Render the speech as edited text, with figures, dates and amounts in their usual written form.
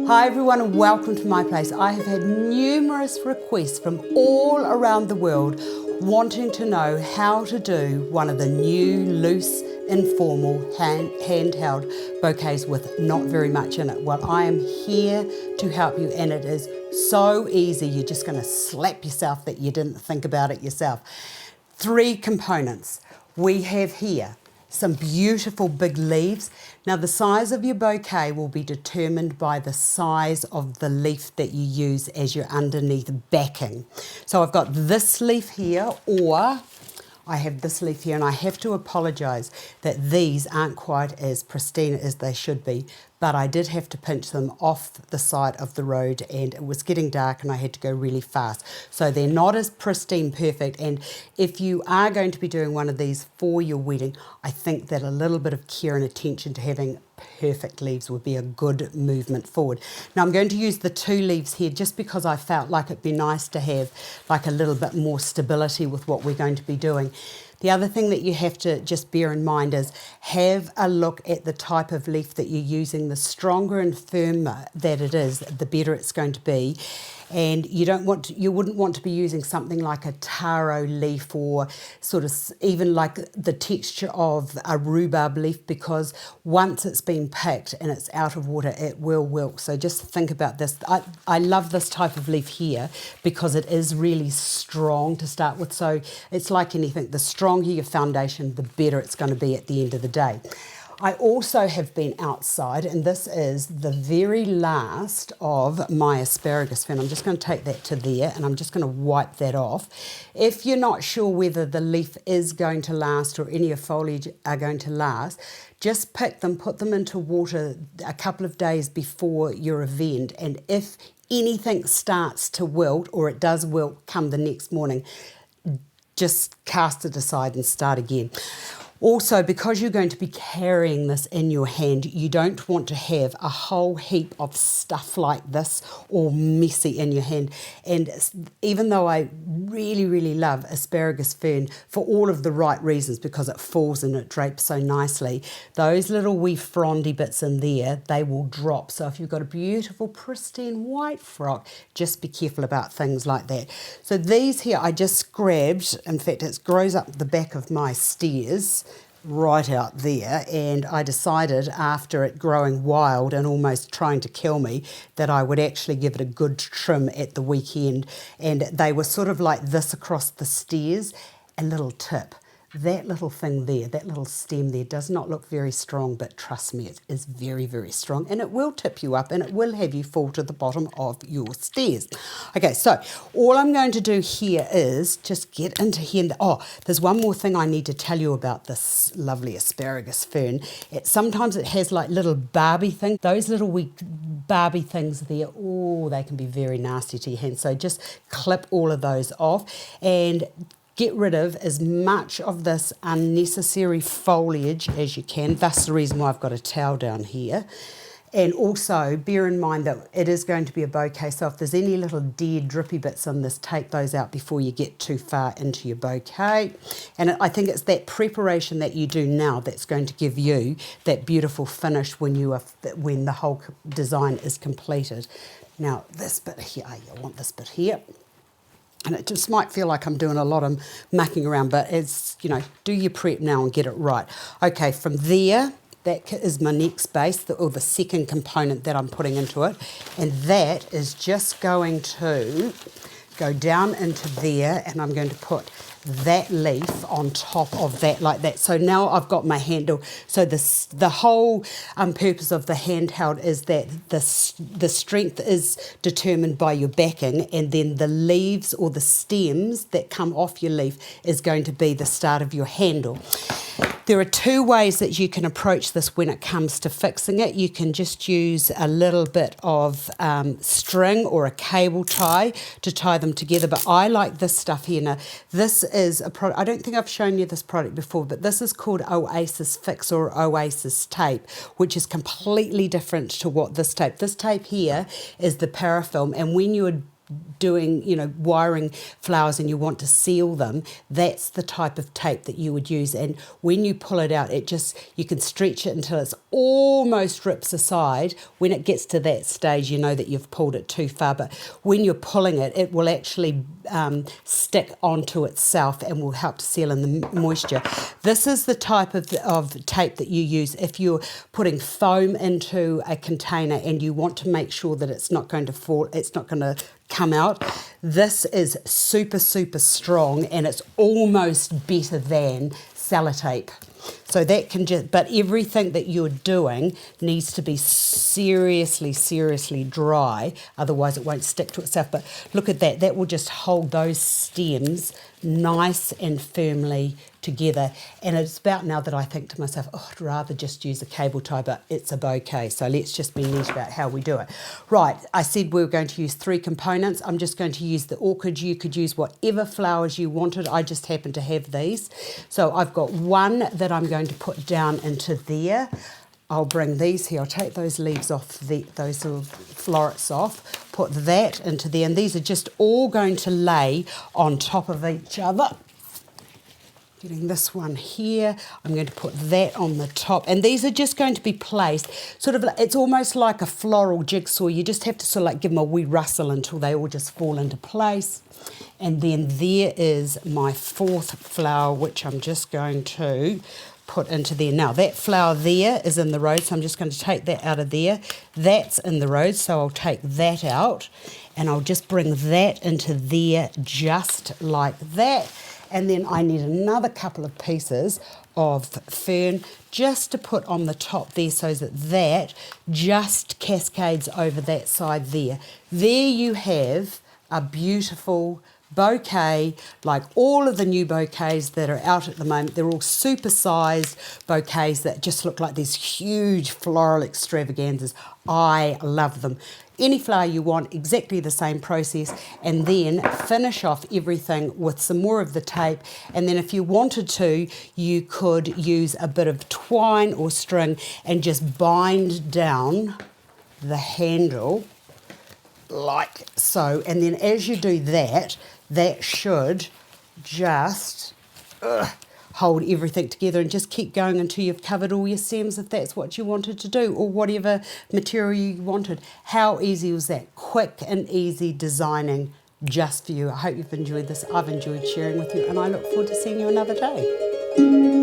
Hi everyone and welcome to my place. I have had numerous requests from all around the world wanting to know how to do one of the new loose informal handheld bouquets with not very much in it. Well, I am here to help you, and it is so easy. You're just going to slap yourself that you didn't think about it yourself. 3 components. We have here some beautiful big leaves. Now the size of your bouquet will be determined by the size of the leaf that you use as your underneath backing. So I've got this leaf here, or I have this leaf here, and I have to apologise that these aren't quite as pristine as they should be, but I did have to pinch them off the side of the road and it was getting dark and I had to go really fast. So they're not as pristine perfect, and if you are going to be doing one of these for your wedding, I think that a little bit of care and attention to having perfect leaves would be a good movement forward. Now I'm going to use the 2 leaves here just because I felt like it'd be nice to have like a little bit more stability with what we're going to be doing. The other thing that you have to just bear in mind is have a look at the type of leaf that you're using. The stronger and firmer that it is, the better it's going to be. And you wouldn't want to be using something like a taro leaf, or sort of even like the texture of a rhubarb leaf, because once it's been picked and it's out of water, it will wilt. So just think about this. I love this type of leaf here because it is really strong to start with. So it's like anything, the stronger your foundation, the better it's going to be at the end of the day. I also have been outside, and this is the very last of my asparagus fern. I'm just going to take that to there and I'm just going to wipe that off. If you're not sure whether the leaf is going to last or any of foliage are going to last, just pick them, put them into water a couple of days before your event, and if anything starts to wilt, or it does wilt come the next morning, just cast it aside and start again. Also, because you're going to be carrying this in your hand, you don't want to have a whole heap of stuff like this all messy in your hand. And even though I really, really love asparagus fern for all of the right reasons, because it falls and it drapes so nicely, those little wee frondy bits in there, they will drop. So if you've got a beautiful, pristine white frock, just be careful about things like that. So these here I just grabbed, in fact it grows up the back of my stairs, right out there, and I decided after it growing wild and almost trying to kill me that I would actually give it a good trim at the weekend. And they were sort of like this across the stairs. A little tip: that little thing there, that little stem there, does not look very strong, but trust me, it is very, very strong, and it will tip you up and it will have you fall to the bottom of your stairs. Okay, so all I'm going to do here is just get into here. There's one more thing I need to tell you about this lovely asparagus fern. Sometimes it has like little Barbie things. Those little wee Barbie things there, they can be very nasty to your hands. So just clip all of those off and get rid of as much of this unnecessary foliage as you can. That's the reason why I've got a towel down here. And also bear in mind that it is going to be a bouquet, so if there's any little dead drippy bits on this, take those out before you get too far into your bouquet. And I think it's that preparation that you do now that's going to give you that beautiful finish when the whole design is completed. Now this bit here, I want this bit here. And it just might feel like I'm doing a lot of mucking around, but it's, do your prep now and get it right. Okay, from there, that is my next base, or the second component that I'm putting into it. And that is just going to go down into there, and I'm going to put that leaf on top of that like that. So now I've got my handle. So the whole purpose of the handheld is that the strength is determined by your backing, and then the leaves or the stems that come off your leaf is going to be the start of your handle. There are 2 ways that you can approach this when it comes to fixing it. You can just use a little bit of string or a cable tie to tie them together, but I like this stuff here. Now, this is a product, I don't think I've shown you this product before, but this is called Oasis Fix or Oasis Tape, which is completely different to what this tape. This tape here is the parafilm, and when you're doing, you know, wiring flowers and you want to seal them, that's the type of tape that you would use. And when you pull it out, it just, you can stretch it until it's almost rips aside. When it gets to that stage, you know that you've pulled it too far, but when you're pulling it, it will actually stick onto itself and will help to seal in the moisture. This is the type of tape that you use if you're putting foam into a container and you want to make sure that it's not going to fall, it's not going to come out. This is super, super strong and it's almost better than sellotape. So that can just, but everything that you're doing needs to be seriously, seriously dry, otherwise it won't stick to itself. But look at that, that will just hold those stems nice and firmly together. And it's about now that I think to myself, oh, I'd rather just use a cable tie, but it's a bouquet. So let's just be neat about how we do it. Right, I said we were going to use 3 components. I'm just going to use the orchid. You could use whatever flowers you wanted. I just happen to have these. So I've got one that I'm going to put down into there. I'll bring these here. I'll take those leaves off, those little florets off, put that into there. And these are just all going to lay on top of each other. Getting this one here, I'm going to put that on the top. And these are just going to be placed, sort of, it's almost like a floral jigsaw. You just have to sort of like give them a wee rustle until they all just fall into place. And then there is my 4th flower, which I'm just going to put into there. Now that flower there is in the road, so I'm just going to take that out of there. That's in the road, so I'll take that out and I'll just bring that into there just like that. And then I need another couple of pieces of fern just to put on the top there so that that just cascades over that side there. There you have a beautiful bouquet, like all of the new bouquets that are out at the moment. They're all super-sized bouquets that just look like these huge floral extravaganzas. I love them. Any flower you want, exactly the same process, and then finish off everything with some more of the tape. And then if you wanted to, you could use a bit of twine or string and just bind down the handle like so. And then as you do that, that should just hold everything together and just keep going until you've covered all your stems, if that's what you wanted to do, or whatever material you wanted. How easy was that? Quick and easy designing just for you. I hope you've enjoyed this. I've enjoyed sharing with you, and I look forward to seeing you another day.